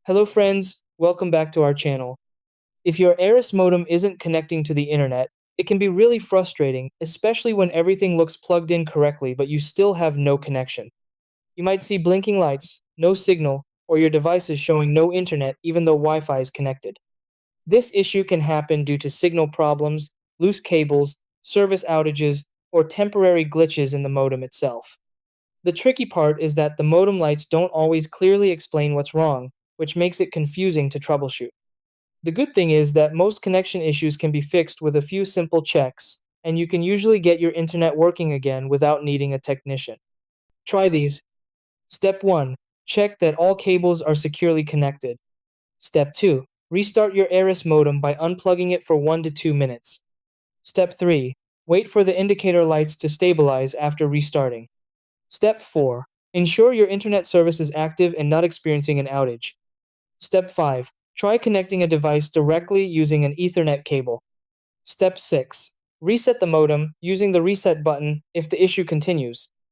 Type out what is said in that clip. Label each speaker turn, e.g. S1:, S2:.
S1: Hello friends, welcome back to our channel. If your Arris modem isn't connecting to the internet, it can be really frustrating, especially when everything looks plugged in correctly but you still have no connection. You might see blinking lights, no signal, or your device is showing no internet even though Wi-Fi is connected. This issue can happen due to signal problems, loose cables, service outages, or temporary glitches in the modem itself. The tricky part is that the modem lights don't always clearly explain what's wrong, which makes it confusing to troubleshoot. The good thing is that most connection issues can be fixed with a few simple checks, and you can usually get your internet working again without needing a technician. Try these. Step 1. Check that all cables are securely connected. Step 2. Restart your Arris modem by unplugging it for 1 to 2 minutes. Step 3. Wait for the indicator lights to stabilize after restarting. Step 4. Ensure your internet service is active and not experiencing an outage. Step 5. Try connecting a device directly using an Ethernet cable. Step 6. Reset the modem using the reset button if the issue continues.